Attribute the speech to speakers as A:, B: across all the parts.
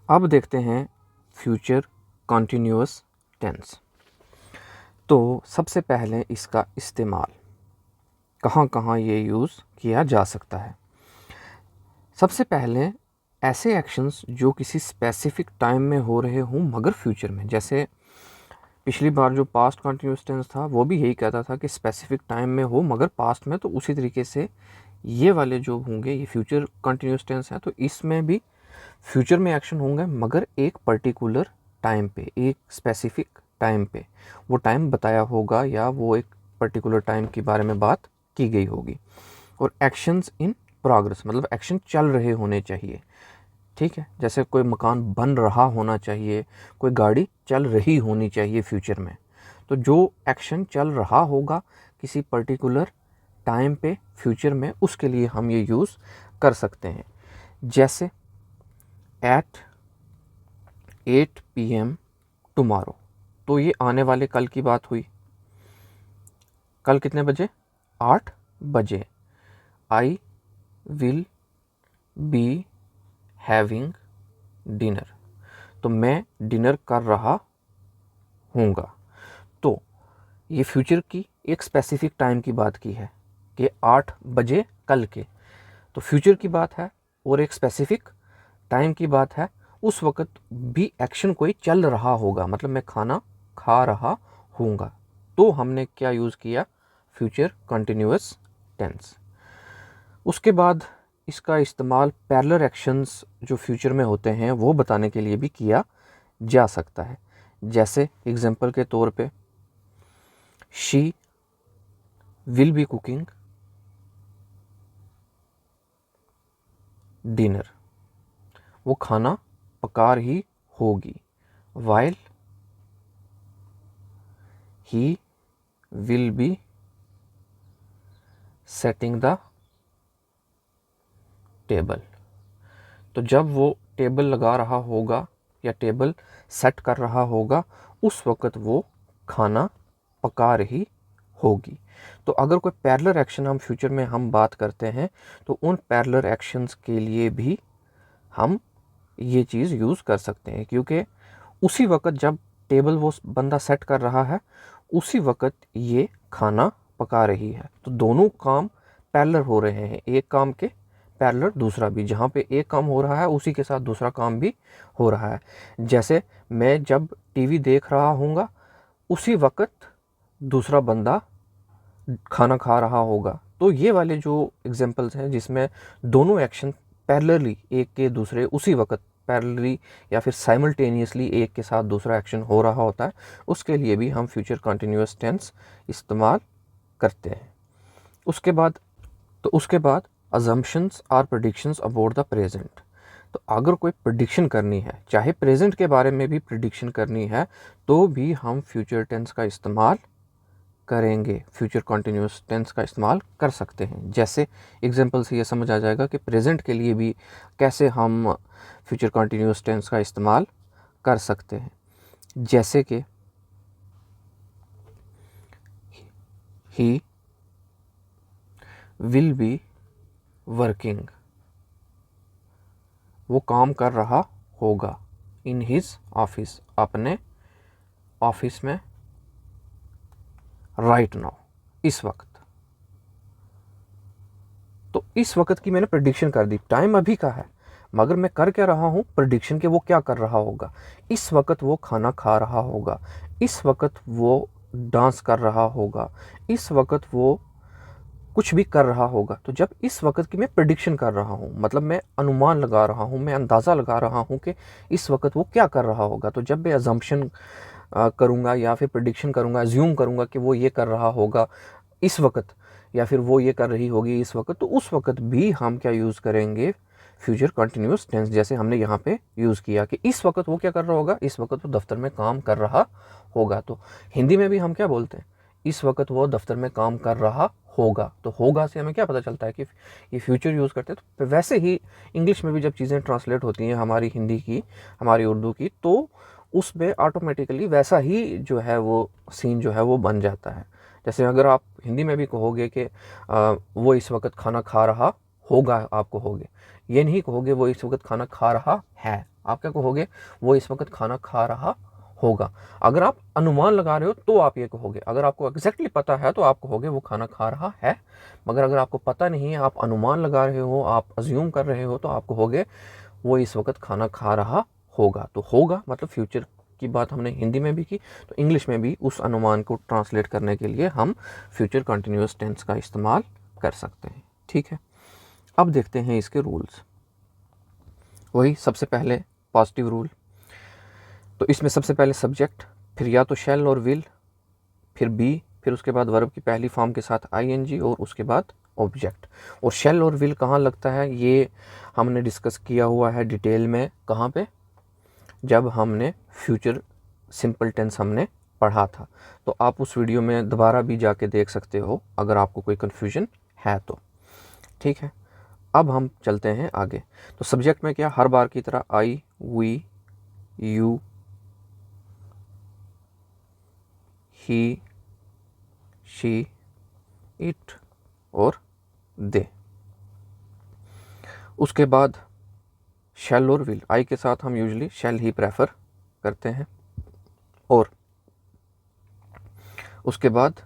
A: अब देखते हैं फ्यूचर कंटिन्यूअस टेंस। तो सबसे पहले इसका इस्तेमाल कहाँ कहाँ ये यूज़ किया जा सकता है। सबसे पहले ऐसे एक्शंस जो किसी स्पेसिफिक टाइम में हो रहे हों मगर फ्यूचर में, जैसे पिछली बार जो पास्ट कंटिन्यूअस टेंस था वो भी यही कहता था कि स्पेसिफिक टाइम में हो मगर पास्ट में, तो उसी तरीके से ये वाले जो होंगे ये फ्यूचर कंटिन्यूअस टेंस है, तो इसमें भी फ्यूचर में एक्शन होंगे मगर एक पर्टिकुलर टाइम पे, एक स्पेसिफिक टाइम पे वो टाइम बताया होगा या वो एक पर्टिकुलर टाइम के बारे में बात की गई होगी। और एक्शंस इन प्रोग्रेस मतलब एक्शन चल रहे होने चाहिए, ठीक है। जैसे कोई मकान बन रहा होना चाहिए, कोई गाड़ी चल रही होनी चाहिए फ्यूचर में। तो जो एक्शन चल रहा होगा किसी पर्टिकुलर टाइम पे फ्यूचर में, उसके लिए हम ये यूज़ कर सकते हैं। जैसे एट 8 PM टुमारो, तो ये आने वाले कल की बात हुई। कल कितने बजे? 8 बजे। I will be having dinner, तो मैं डिनर कर रहा हूँगा। तो ये फ्यूचर की एक स्पेसिफिक टाइम की बात की है कि 8 बजे कल के, तो फ्यूचर की बात है और एक स्पेसिफिक टाइम की बात है। उस वक्त भी एक्शन कोई चल रहा होगा, मतलब मैं खाना खा रहा हूँगा, तो हमने क्या यूज़ किया? Future continuous tense. उसके बाद इसका इस्तेमाल पैरेलल एक्शंस जो फ्यूचर में होते हैं वो बताने के लिए भी किया जा सकता है। जैसे एग्जांपल के तौर पे she will B cooking dinner, वो खाना पका रही होगी। While he will be setting the table, तो जब वो टेबल लगा रहा होगा या टेबल सेट कर रहा होगा उस वक़्त वो खाना पका रही होगी। तो अगर कोई पैरेलल एक्शन हम फ्यूचर में हम बात करते हैं तो उन पैरेलल एक्शंस के लिए भी हम ये चीज़ यूज़ कर सकते हैं, क्योंकि उसी वक़्त जब टेबल वो बंदा सेट कर रहा है उसी वक़्त ये खाना पका रही है। तो दोनों काम पैरेलल हो रहे हैं, एक काम के पैरेलल दूसरा भी, जहाँ पे एक काम हो रहा है उसी के साथ दूसरा काम भी हो रहा है। जैसे मैं जब टीवी देख रहा हूँगा उसी वक़्त दूसरा बंदा खाना खा रहा होगा। तो ये वाले जो एग्जांपल्स हैं जिसमें दोनों एक्शन पैरेलली एक के दूसरे उसी वक़्त पैरेलली या फिर साइमल्टेनियसली एक के साथ दूसरा एक्शन हो रहा होता है, उसके लिए भी हम फ्यूचर कंटिन्यूअस टेंस इस्तेमाल करते हैं। उसके बाद अजम्पशंस और प्रेडिक्शंस अबाउट द प्रेजेंट। तो अगर कोई प्रेडिक्शन करनी है, चाहे प्रेजेंट के बारे में भी प्रेडिक्शन करनी है, तो भी हम फ्यूचर टेंस का इस्तेमाल करेंगे, फ्यूचर कंटिन्यूअस टेंस का इस्तेमाल कर सकते हैं। जैसे एग्जांपल से ये समझ आ जाएगा कि प्रेजेंट के लिए भी कैसे हम फ्यूचर कंटिन्यूअस टेंस का इस्तेमाल कर सकते हैं। जैसे कि ही विल बी वर्किंग, वो काम कर रहा होगा। इन हिज ऑफिस, अपने ऑफिस में। राइट नाउ, इस वक्त। तो इस वक्त की मैंने प्रेडिक्शन कर दी, टाइम अभी का है मगर मैं कर क्या रहा हूँ? प्रेडिक्शन के वो क्या कर रहा होगा। इस वक्त वो खाना खा रहा होगा, इस वक्त वो डांस कर रहा होगा, इस वक्त वो कुछ भी कर रहा होगा। तो जब इस वक्त की मैं प्रेडिक्शन कर रहा हूँ, मतलब मैं अनुमान लगा रहा हूँ, मैं अंदाज़ा लगा रहा हूँ कि इस वक्त वो क्या कर रहा होगा। तो जब मैं अजम्पशन करूँगा या फिर प्रेडिक्शन करूँगा, अज्यूम करूँगा कि वो ये कर रहा होगा इस वक्त या फिर वो ये कर रही होगी इस वक्त, तो उस वक्त भी हम क्या यूज़ करेंगे? Future continuous tense. जैसे हमने यहाँ पे यूज़ किया कि इस वक्त वो क्या कर रहा होगा, इस वक्त वो दफ्तर में काम कर रहा होगा। तो हिंदी में भी हम क्या बोलते हैं? इस वक्त वो दफ्तर में काम कर रहा होगा। तो होगा से हमें क्या पता चलता है कि ये फ्यूचर यूज़ करते हैं। तो वैसे ही इंग्लिश में भी जब चीज़ें ट्रांसलेट होती हैं हमारी हिंदी की, हमारी उर्दू की, तो उसमें ऑटोमेटिकली वैसा ही जो है वो सीन जो है वो बन जाता है। जैसे अगर आप हिंदी में भी कहोगे कि वो इस वक्त खाना खा रहा होगा, आप कहोगे, ये नहीं कहोगे वो इस वक्त खाना खा रहा है। आप क्या कहोगे, वो इस वक्त खाना खा रहा होगा। अगर आप अनुमान लगा रहे हो तो आप ये कहोगे, अगर आपको एग्जैक्टली पता है तो आप कहोगे वो खाना खा रहा है। मगर अगर आपको पता नहीं है, आप अनुमान लगा रहे हो, आप अज्यूम कर रहे हो, तो आप कहोगे वो इस वक्त खाना खा रहा होगा। तो होगा मतलब फ्यूचर की बात हमने हिंदी में भी की, तो इंग्लिश में भी उस अनुमान को ट्रांसलेट करने के लिए हम फ्यूचर कंटिन्यूअस टेंस का इस्तेमाल कर सकते हैं। ठीक है, अब देखते हैं इसके रूल्स। वही सबसे पहले पॉजिटिव रूल, तो इसमें सबसे पहले सब्जेक्ट, फिर या तो शैल और विल, फिर बी, फिर उसके बाद वर्ब की पहली फॉर्म के साथ आईएनजी और उसके बाद ऑब्जेक्ट। और शैल और विल कहाँ लगता है ये हमने डिस्कस किया हुआ है डिटेल में। कहाँ पे, जब हमने फ्यूचर सिंपल टेंस हमने पढ़ा था, तो आप उस वीडियो में दोबारा भी जाके देख सकते हो अगर आपको कोई कन्फ्यूजन है तो। ठीक है, अब हम चलते हैं आगे। तो सब्जेक्ट में क्या, हर बार की तरह I, we, you, he, she, it और दे। उसके बाद शैल और विल, आई के साथ हम यूजुअली शैल ही प्रेफर करते हैं। और उसके बाद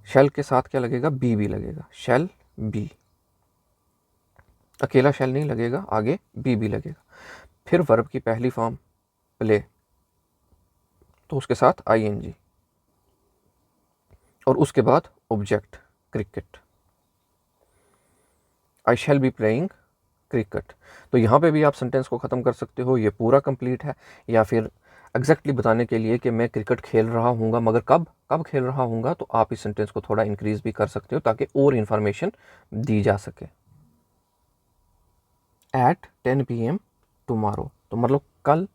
A: शैल के साथ क्या लगेगा, बी भी लगेगा, शैल बी, अकेला शैल नहीं लगेगा, आगे बी भी लगेगा। फिर वर्ब की पहली फॉर्म प्ले, तो उसके साथ आईएनजी। और उसके बाद object cricket, I shell be playing cricket. तो यहाँ पे भी आप सेंटेंस को ख़त्म कर सकते हो, ये पूरा कंप्लीट है, या फिर एग्जैक्टली बताने के लिए कि मैं क्रिकेट खेल रहा हूँगा, मगर कब कब खेल रहा हूँगा, तो आप इस सेंटेंस को थोड़ा इंक्रीज भी कर सकते हो ताकि और इन्फॉर्मेशन दी जा सके। एट 10 PM टुमारो, तो मतलब कल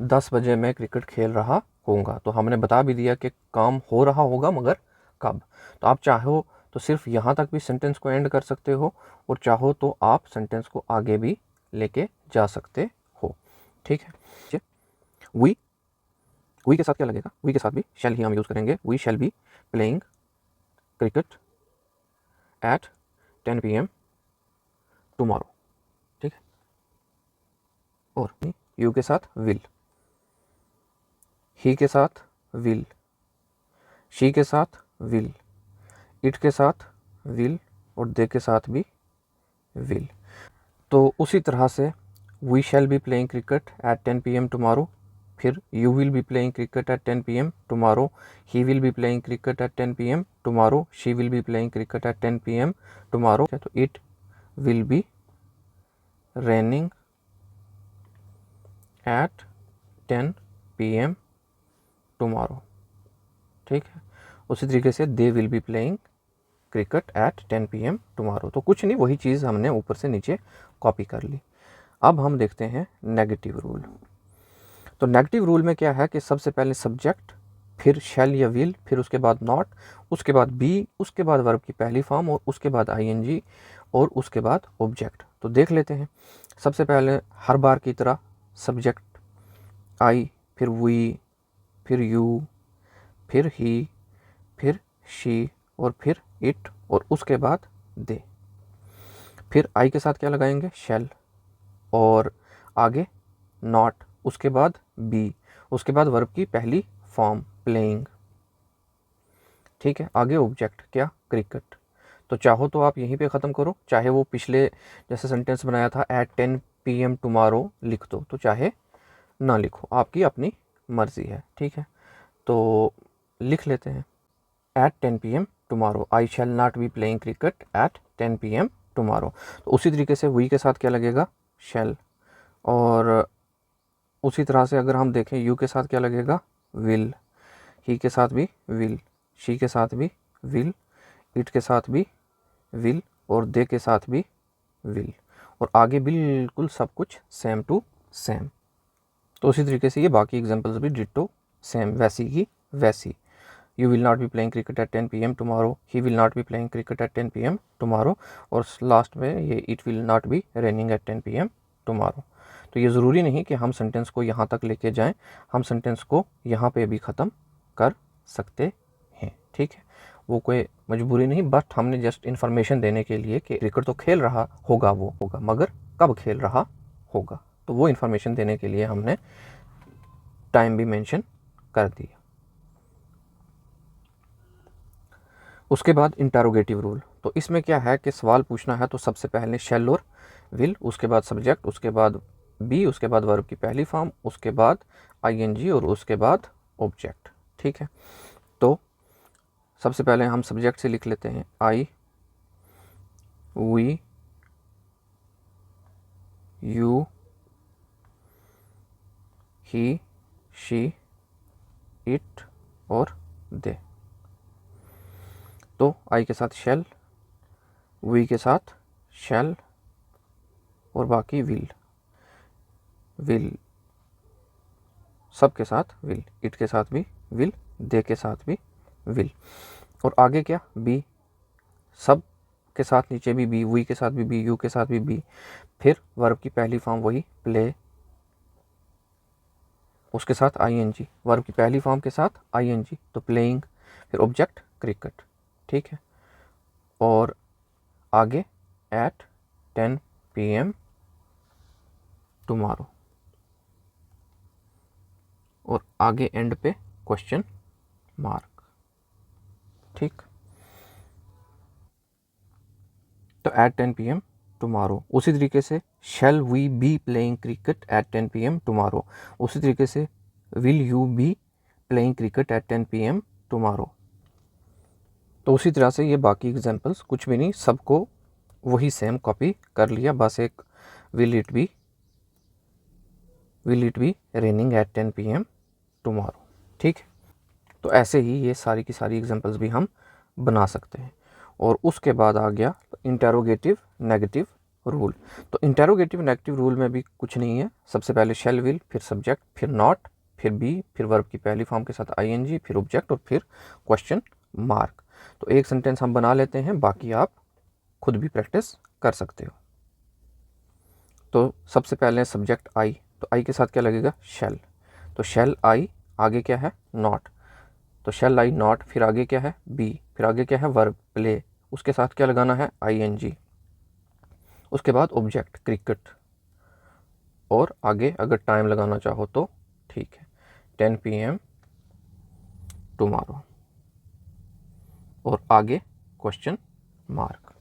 A: 10 बजे मैं क्रिकेट खेल रहा होऊंगा। तो हमने बता भी दिया कि काम हो रहा होगा, मगर कब। तो आप चाहो तो सिर्फ यहाँ तक भी सेंटेंस को एंड कर सकते हो, और चाहो तो आप सेंटेंस को आगे भी लेके जा सकते हो। ठीक है, वी के साथ क्या लगेगा, वी के साथ भी शैल ही हम यूज़ करेंगे। We shall be playing cricket at 10 PM tomorrow. ठीक है, और यू के साथ विल, ही के साथ विल, शी के साथ विल, इट के साथ विल और दे के साथ भी विल। तो उसी तरह से we shall be playing cricket at 10 PM tomorrow, फिर you will be playing cricket at 10 PM tomorrow, he will be playing cricket at 10 PM tomorrow, she will be playing cricket at 10 PM tomorrow. तो it will be raining at 10 PM tomorrow. ठीक है, उसी तरीके से they will be playing cricket at 10 PM tomorrow. तो कुछ नहीं, वही चीज़ हमने ऊपर से नीचे कॉपी कर ली। अब हम देखते हैं नेगेटिव रूल। तो नेगेटिव रूल में क्या है कि सबसे पहले सब्जेक्ट, फिर शैल या विल, फिर उसके बाद नॉट, उसके बाद बी, उसके बाद वर्ब की पहली फॉर्म और उसके बाद आईएनजी और उसके बाद ऑब्जेक्ट। तो देख लेते हैं। सबसे पहले हर बार की तरह सब्जेक्ट आई, फिर वी, फिर यू, फिर ही, फिर शी और फिर इट और उसके बाद दे। फिर आई के साथ क्या लगाएंगे, शैल, और आगे नॉट, उसके बाद बी, उसके बाद वर्ब की पहली फॉर्म प्लेइंग। ठीक है, आगे ऑब्जेक्ट क्या, क्रिकेट। तो चाहो तो आप यहीं पे ख़त्म करो, चाहे वो पिछले जैसे सेंटेंस बनाया था एट 10 PM टुमारो लिख दो, तो चाहे ना लिखो, आपकी अपनी मर्ज़ी है। ठीक है, तो लिख लेते हैं at 10 PM tomorrow, I shall not be playing cricket at 10 PM tomorrow. तो उसी तरीके से वी के साथ क्या लगेगा, शैल, और उसी तरह से अगर हम देखें यू के साथ क्या लगेगा, विल, ही के साथ भी विल, शी के साथ भी विल, इट के साथ भी विल और दे के साथ भी विल, और आगे बिल्कुल सब कुछ सेम टू सेम। तो उसी तरीके से ये बाकी एग्जांपल्स भी डिट्टो सेम, वैसी की वैसी। You will not be playing cricket at 10 PM tomorrow, he will not be playing cricket at 10 PM tomorrow, और लास्ट में ये it will not be raining at 10 PM tomorrow. तो ये ज़रूरी नहीं कि हम सेंटेंस को यहाँ तक लेके जाएं, हम सेंटेंस को यहाँ पे भी ख़त्म कर सकते हैं। ठीक है, वो कोई मजबूरी नहीं, बट हमने जस्ट इन्फॉर्मेशन देने के लिए कि क्रिकेट तो खेल रहा होगा, वो होगा, मगर कब खेल रहा होगा। तो वो इन्फॉर्मेशन देने के लिए हमने टाइम भी मेंशन कर दिया। उसके बाद इंटरोगेटिव रूल, तो इसमें क्या है कि सवाल पूछना है तो सबसे पहले शैल और विल, उसके बाद सब्जेक्ट, उसके बाद बी, उसके बाद वर्ब की पहली फॉर्म, उसके बाद आईएनजी और उसके बाद ऑब्जेक्ट। ठीक है, तो सबसे पहले हम सब्जेक्ट से लिख लेते हैं I, we, you, he, she, it और दे। तो आई के साथ शेल, वी के साथ शेल और बाकी विल, विल सब के साथ विल, इट के साथ भी विल, दे के साथ भी विल। और आगे क्या, बी, सब के साथ नीचे भी बी, वी के साथ भी बी, यू के साथ भी बी। फिर वर्ब की पहली फॉर्म वही प्ले, उसके साथ आईएनजी, वर्ब की पहली फॉर्म के साथ आईएनजी तो प्लेइंग। फिर ऑब्जेक्ट क्रिकेट। ठीक है, और आगे एट 10 PM टुमारो, और आगे एंड पे क्वेश्चन मार्क। ठीक, तो एट 10 PM टुमारो। उसी तरीके से shall we be playing cricket at 10 PM tomorrow. उसी तरीके से will you be playing cricket at 10 PM tomorrow. तो उसी तरह से ये बाकी एग्जांपल्स कुछ भी नहीं, सबको वही सेम कॉपी कर लिया, बस एक will it be raining at 10 PM tomorrow. ठीक है, तो ऐसे ही ये सारी की सारी एग्जांपल्स भी हम बना सकते हैं। और उसके बाद आ गया इंटरोगेटिव नेगेटिव रूल। तो इंटरोगेटिव नेगेटिव रूल में भी कुछ नहीं है, सबसे पहले शेल विल, फिर सब्जेक्ट, फिर नॉट, फिर बी, फिर वर्ब की पहली फॉर्म के साथ आईएनजी, फिर ऑब्जेक्ट और फिर क्वेश्चन मार्क। तो एक सेंटेंस हम बना लेते हैं, बाकी आप खुद भी प्रैक्टिस कर सकते हो। तो सबसे पहले सब्जेक्ट आई, तो आई के साथ क्या लगेगा, शेल। तो शेल आई, आगे क्या है, नॉट, तो शेल आई नॉट, फिर आगे क्या है, बी, फिर आगे क्या है, वर्ब प्ले, उसके साथ क्या लगाना है, आईएनजी, उसके बाद ऑब्जेक्ट क्रिकेट, और आगे अगर टाइम लगाना चाहो तो ठीक है 10 PM टुमारो, और आगे क्वेश्चन मार्क।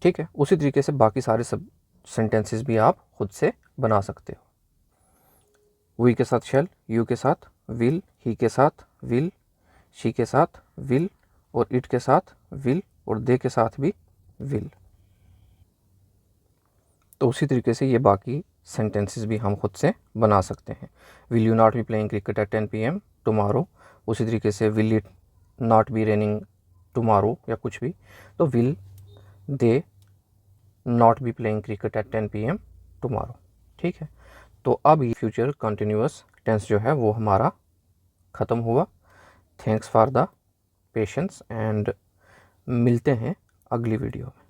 A: ठीक है, उसी तरीके से बाकी सारे सब सेंटेंसेस भी आप खुद से बना सकते हो। वी के साथ शेल, यू के साथ विल, ही के साथ विल, शी के साथ विल, और इट के साथ विल, और दे के साथ भी विल। तो उसी तरीके से ये बाकी सेंटेंसेस भी हम खुद से बना सकते हैं। Will you not be playing cricket at 10 PM tomorrow, उसी तरीके से will it not be raining tomorrow या कुछ भी, तो will they not be playing cricket at 10 PM tomorrow. ठीक है, तो अब ये फ्यूचर कंटिन्यूअस टेंस जो है वो हमारा ख़त्म हुआ। Thanks for the patience and मिलते हैं अगली वीडियो में।